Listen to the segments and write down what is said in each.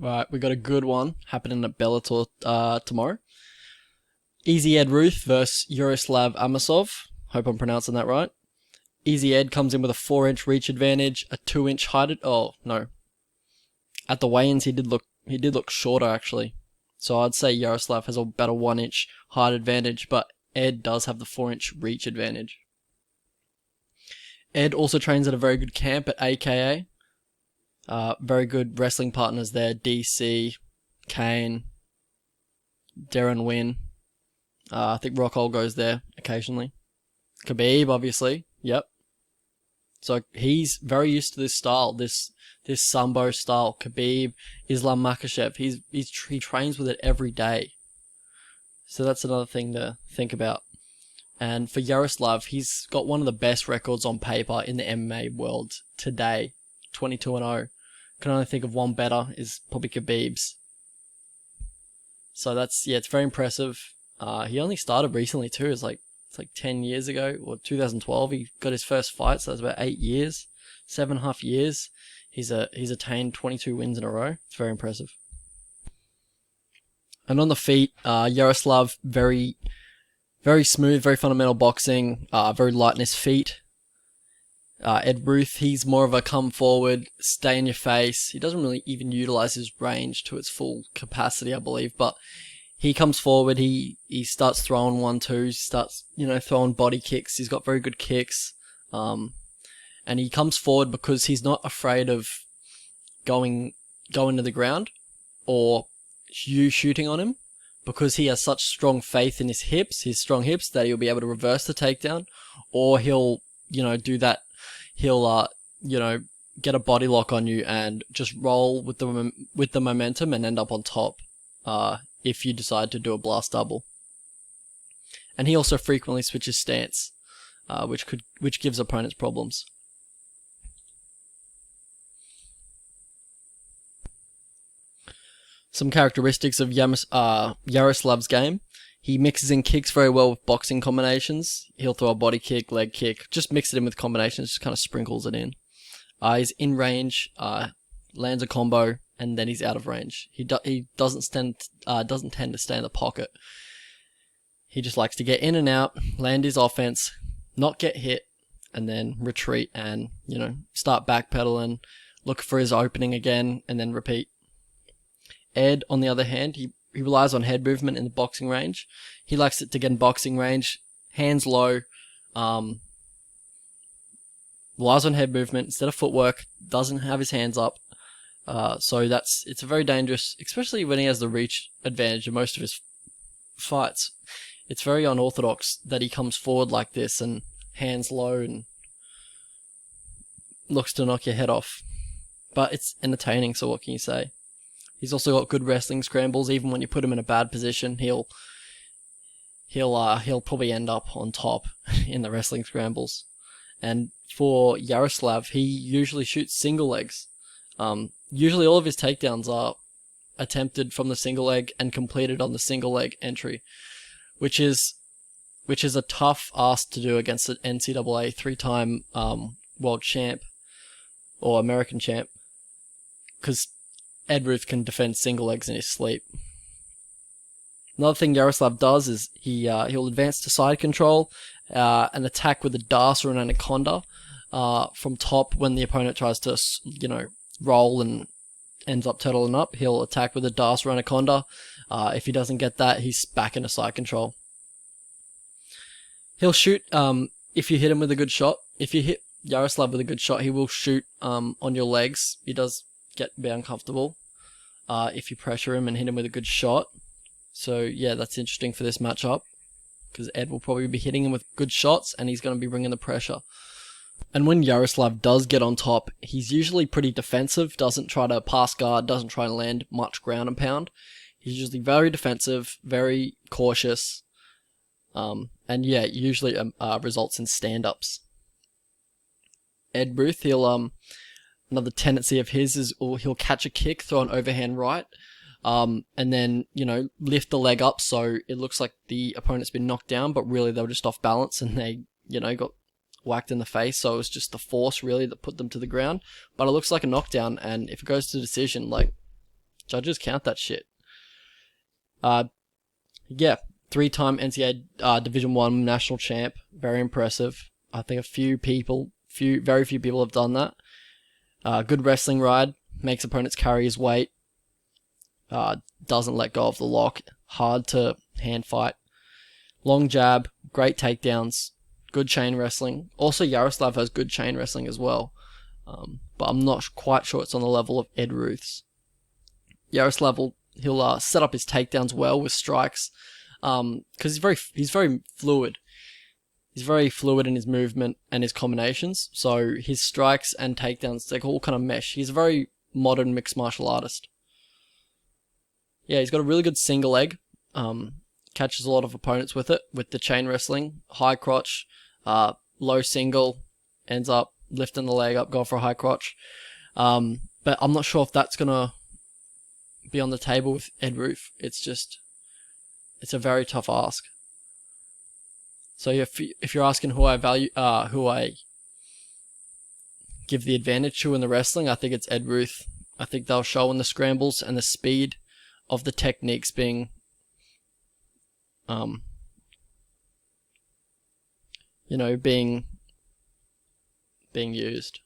Right, we got a good one happening at Bellator tomorrow. Easy Ed Ruth versus Yaroslav Amosov. Hope I'm pronouncing that right. Easy Ed comes in with a 4-inch reach advantage, a 2-inch height. Oh no, at the weigh-ins he did look shorter actually. So I'd say Yaroslav has about a 1-inch height advantage, but Ed does have the 4-inch reach advantage. Ed also trains at a very good camp at AKA. Very good wrestling partners there. DC, Kane, Darren Wynn. I think Rockhold goes there occasionally. Khabib, obviously. Yep. So he's very used to this style, this Sambo style. Khabib, Islam Makhachev. He trains with it every day. So that's another thing to think about. And for Yaroslav, he's got one of the best records on paper in the MMA world today. 22-0. Can only think of one better, is probably Khabib's. So it's very impressive. He only started recently too. It's like 10 years ago, or 2012. He got his first fight, so that's about 8 years, 7.5 years. He's attained 22 wins in a row. It's very impressive. And on the feet, Yaroslav, very, very smooth, very fundamental boxing, very light in his feet. Ed Ruth, he's more of a come forward, stay in your face. He doesn't really even utilize his range to its full capacity, I believe, but he comes forward, he starts throwing 1-2s, starts, throwing body kicks. He's got very good kicks. And he comes forward because he's not afraid of going to the ground or you shooting on him, because he has such strong faith in his strong hips, that he'll be able to reverse the takedown, or he'll, do that. He'll, get a body lock on you and just roll with the momentum and end up on top, if you decide to do a blast double. And he also frequently switches stance, which gives opponents problems. Some characteristics of Yaroslav's game. He mixes in kicks very well with boxing combinations. He'll throw a body kick, leg kick, just mix it in with combinations, just kind of sprinkles it in. He's in range, lands a combo, and then he's out of range. He doesn't tend to stay in the pocket. He just likes to get in and out, land his offense, not get hit, and then retreat and, start backpedaling, look for his opening again, and then repeat. Ed, on the other hand, he relies on head movement in the boxing range. He likes it to get in boxing range, hands low, relies on head movement instead of footwork, doesn't have his hands up. So it's a very dangerous, especially when he has the reach advantage in most of his fights. It's very unorthodox that he comes forward like this and hands low and looks to knock your head off. But it's entertaining, so what can you say? He's also got good wrestling scrambles. Even when you put him in a bad position, he'll probably end up on top in the wrestling scrambles. And for Yaroslav, he usually shoots single legs. Usually all of his takedowns are attempted from the single leg and completed on the single leg entry, which is a tough ask to do against an NCAA 3-time world champ or American champ, because Ed Ruth can defend single legs in his sleep. Another thing Yaroslav does is he'll advance to side control and attack with a Das or an anaconda from top when the opponent tries to roll and ends up turtling up. He'll attack with a Das or anaconda. If he doesn't get that, he's back into side control. He'll shoot if you hit him with a good shot. If you hit Yaroslav with a good shot, he will shoot on your legs. He does get a bit uncomfortable if you pressure him and hit him with a good shot. So yeah, that's interesting for this matchup, because Ed will probably be hitting him with good shots and he's going to be bringing the pressure. And when Yaroslav does get on top, he's usually pretty defensive, doesn't try to pass guard, doesn't try to land much ground and pound. He's usually very defensive, very cautious, and yeah, usually results in stand-ups. Ed Ruth, another tendency of his is he'll catch a kick, throw an overhand right, and then, lift the leg up so it looks like the opponent's been knocked down, but really they were just off balance and they, got whacked in the face, so it was just the force really that put them to the ground. But it looks like a knockdown, and if it goes to decision, Judges count that shit. Yeah, 3-time NCAA Division 1 national champ. Very impressive. I think very few people have done that. Good wrestling ride. Makes opponents carry his weight. Doesn't let go of the lock. Hard to hand fight. Long jab. Great takedowns. Good chain wrestling. Also, Yaroslav has good chain wrestling as well. But I'm not quite sure it's on the level of Ed Ruth's. Yaroslav he'll set up his takedowns well with strikes, because he's very fluid. He's very fluid in his movement and his combinations. So his strikes and takedowns, they all kind of mesh. He's a very modern mixed martial artist. Yeah, he's got a really good single leg. Catches a lot of opponents with it, with the chain wrestling. High crotch, low single, ends up lifting the leg up, going for a high crotch. But I'm not sure if that's going to be on the table with Ed Ruth. It's a very tough ask. So if you're asking who I give the advantage to in the wrestling, I think it's Ed Ruth. I think they'll show in the scrambles and the speed of the techniques being being used.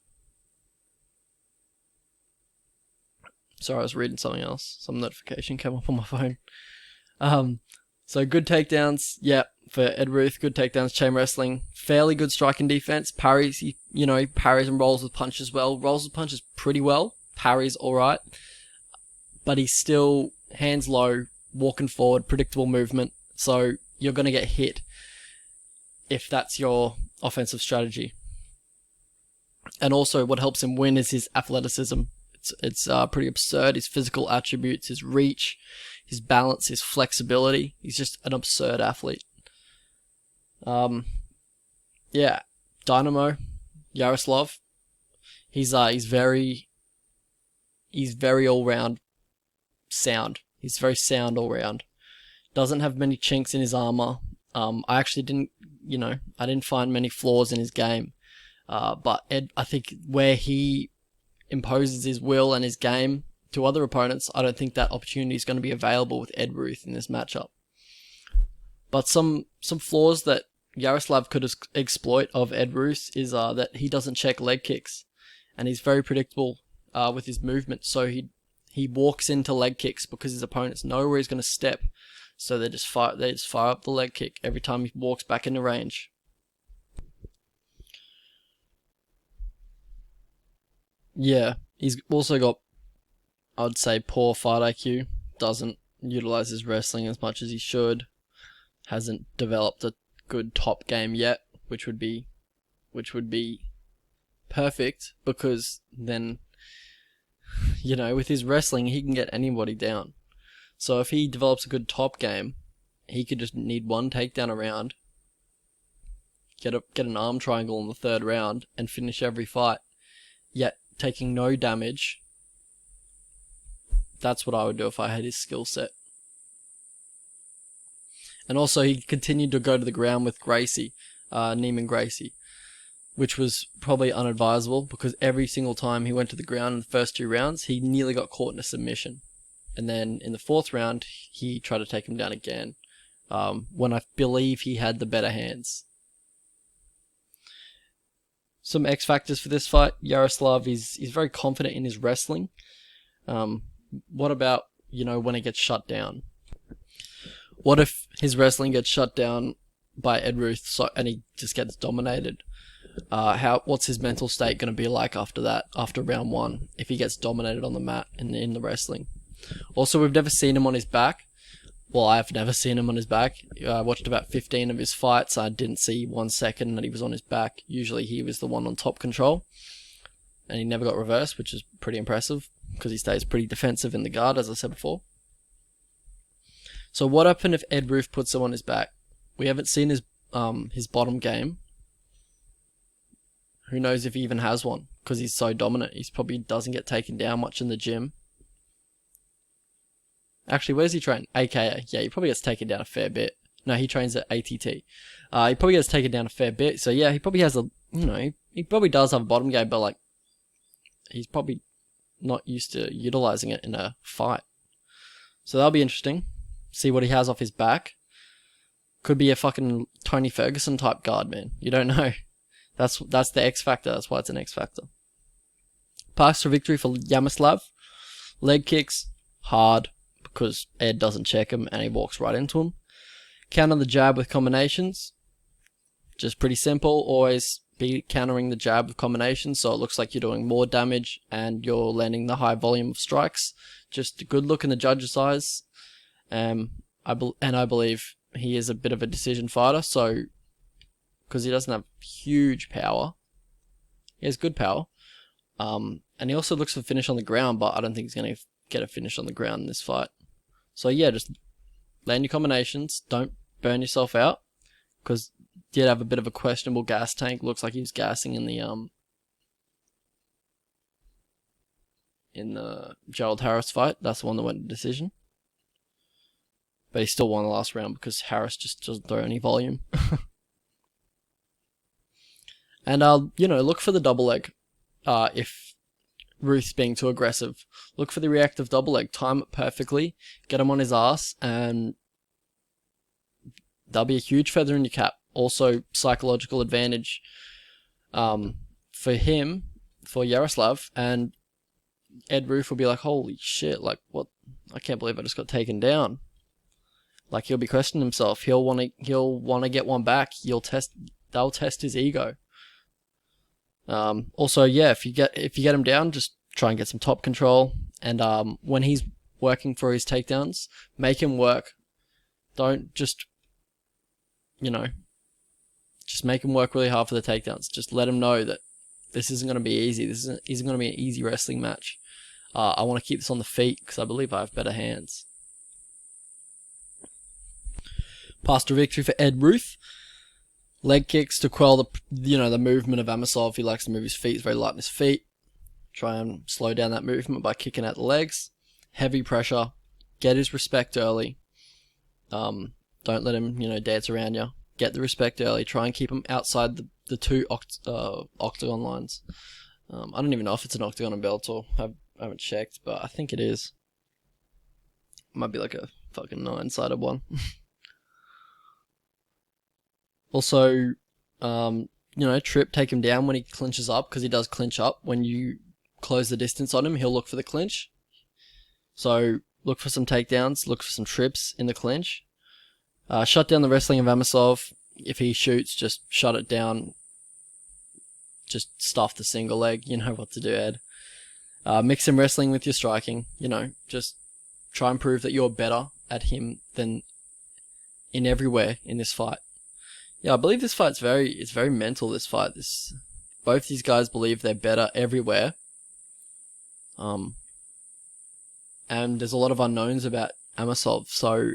Sorry, I was reading something else. Some notification came up on my phone. So good takedowns, yeah, for Ed Ruth. Good takedowns, chain wrestling, fairly good striking defense. Parries, parries and rolls with punches well. Rolls with punches pretty well. Parries all right, but he's still hands low, walking forward, predictable movement. So you're gonna get hit if that's your offensive strategy. And also, what helps him win is his athleticism. It's pretty absurd. His physical attributes, his reach, his balance, his flexibility. He's just an absurd athlete. Yeah, Dynamo, Yaroslav. He's very all round sound. He's very sound all round. Doesn't have many chinks in his armor. I actually didn't find many flaws in his game. But Ed, I think where he imposes his will and his game to other opponents, I don't think that opportunity is going to be available with Ed Ruth in this matchup. But some flaws that Yaroslav could exploit of Ed Ruth is that he doesn't check leg kicks, and he's very predictable with his movement. So he walks into leg kicks because his opponents know where he's going to step, so they just fire up the leg kick every time he walks back into range. Yeah, he's also got, I'd say, poor fight IQ. Doesn't utilize his wrestling as much as he should. Hasn't developed a good top game yet, which would be perfect, because then, with his wrestling, he can get anybody down. So if he develops a good top game, he could just need one takedown a round, get an arm triangle in the third round, and finish every fight, yet taking no damage. That's what I would do if I had his skill set. And also, he continued to go to the ground with Neiman Gracie, which was probably unadvisable, because every single time he went to the ground in the first 2 rounds, he nearly got caught in a submission. And then in the 4th round, he tried to take him down again, when I believe he had the better hands. Some X factors for this fight. Yaroslav is very confident in his wrestling. What about, when he gets shut down? What if his wrestling gets shut down by Ed Ruth, and he just gets dominated? What's his mental state going to be like after that, after round 1, if he gets dominated on the mat in the wrestling? Also, we've never seen him on his back. Well, I've never seen him on his back. I watched about 15 of his fights. I didn't see 1 second that he was on his back. Usually he was the one on top control, and he never got reversed, which is pretty impressive, because he stays pretty defensive in the guard, as I said before. So what happened if Ed Ruth puts him on his back? We haven't seen his bottom game. Who knows if he even has one, because he's so dominant. He probably doesn't get taken down much in the gym. Actually, where does he train? AKA. Yeah, he probably gets taken down a fair bit. No, he trains at ATT. He probably gets taken down a fair bit. So yeah, he probably has he probably does have a bottom game, but he's probably not used to utilizing it in a fight. So that'll be interesting. See what he has off his back. Could be a fucking Tony Ferguson type guard, man. You don't know. That's the X factor. That's why it's an X factor. Pass to victory for Yaroslav. Leg kicks, hard, because Ed doesn't check him and he walks right into him. Counter the jab with combinations. Just pretty simple. Always be countering the jab with combinations, so it looks like you're doing more damage and you're landing the high volume of strikes. Just a good look in the judge's eyes. I believe he is a bit of a decision fighter, so because he doesn't have huge power, he has good power. And he also looks for finish on the ground, but I don't think he's going to get a finish on the ground in this fight. So yeah, just land your combinations. Don't burn yourself out, because did have a bit of a questionable gas tank. Looks like he was gassing in the Gerald Harris fight. That's the one that went to decision. But he still won the last round because Harris just doesn't throw any volume. And look for the double leg. If Ruth's being too aggressive, look for the reactive double leg. Time it perfectly. Get him on his ass, and that'll be a huge feather in your cap. Also, psychological advantage for him, for Yaroslav, and Ed Ruth will be like, holy shit, like, what? I can't believe I just got taken down. Like, he'll be questioning himself. He'll want to get one back. They'll test his ego. Also, yeah, if you get him down, just try and get some top control. And when he's working for his takedowns, make him work. Don't just make him work really hard for the takedowns. Just let him know that this isn't going to be easy. This isn't going to be an easy wrestling match. I want to keep this on the feet because I believe I have better hands. Pass to victory for Ed Ruth. Leg kicks to quell the movement of Amosov. He likes to move his feet. He's very light on his feet. Try and slow down that movement by kicking out the legs. Heavy pressure. Get his respect early. Don't let him dance around you. Get the respect early. Try and keep him outside the two octagon lines. I don't even know if it's an octagon in Bellator. I haven't checked, but I think it is. It might be like a fucking 9-sided one. Also, trip, take him down when he clinches up, because he does clinch up. When you close the distance on him, he'll look for the clinch. So, look for some takedowns, look for some trips in the clinch. Shut down the wrestling of Amosov. If he shoots, just shut it down. Just stuff the single leg. You know what to do, Ed. Mix some wrestling with your striking. Just try and prove that you're better at him than in everywhere in this fight. Yeah, I believe this fight's very mental, this fight. Both these guys believe they're better everywhere. And there's a lot of unknowns about Amosov, so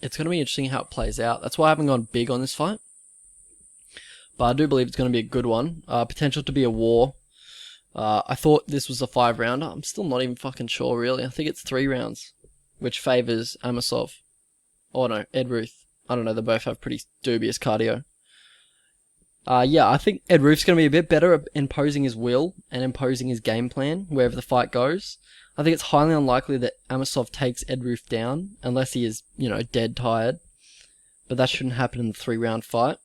it's going to be interesting how it plays out. That's why I haven't gone big on this fight. But I do believe it's going to be a good one. Potential to be a war. I thought this was a 5-rounder. I'm still not even fucking sure, really. I think it's 3 rounds, which favours Amosov. Oh no, Ed Ruth. I don't know, they both have pretty dubious cardio. I think Ed Ruth's going to be a bit better at imposing his will and imposing his game plan wherever the fight goes. I think it's highly unlikely that Amosov takes Ed Ruth down, unless he is, dead tired. But that shouldn't happen in the 3-round fight.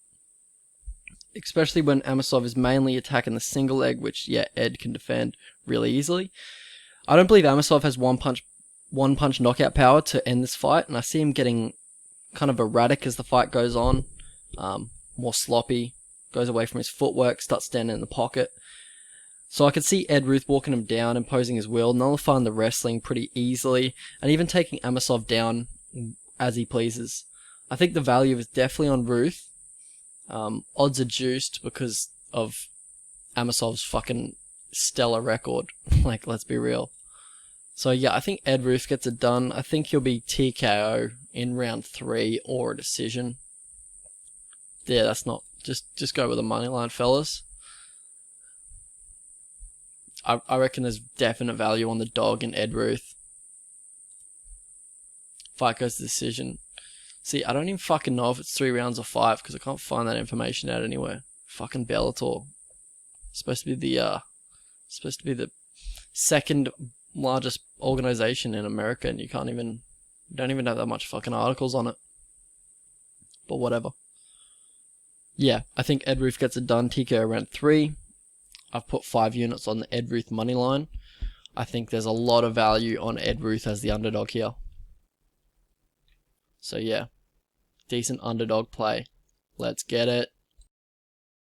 Especially when Amosov is mainly attacking the single leg, which, Ed can defend really easily. I don't believe Amosov has one punch knockout power to end this fight, and I see him getting kind of erratic as the fight goes on, more sloppy, goes away from his footwork, starts standing in the pocket. So I could see Ed Ruth walking him down, imposing his will, nullifying the wrestling pretty easily, and even taking Amosov down as he pleases. I think the value is definitely on Ruth. Odds are juiced because of Amosov's fucking stellar record. Like, let's be real. So I think Ed Ruth gets it done. I think he'll be TKO in round 3 or a decision. Yeah, that's not... Just go with the money line, fellas. I reckon there's definite value on the dog in Ed Ruth. Fight goes to decision. See, I don't even fucking know if it's 3 rounds or 5, because I can't find that information out anywhere. Fucking Bellator. Supposed to be the second largest organization in America, and you can't even Don't even have that much fucking articles on it. But whatever. Yeah, I think Ed Ruth gets it done. TKO around 3. I've put 5 units on the Ed Ruth money line. I think there's a lot of value on Ed Ruth as the underdog here. So yeah, decent underdog play. Let's get it.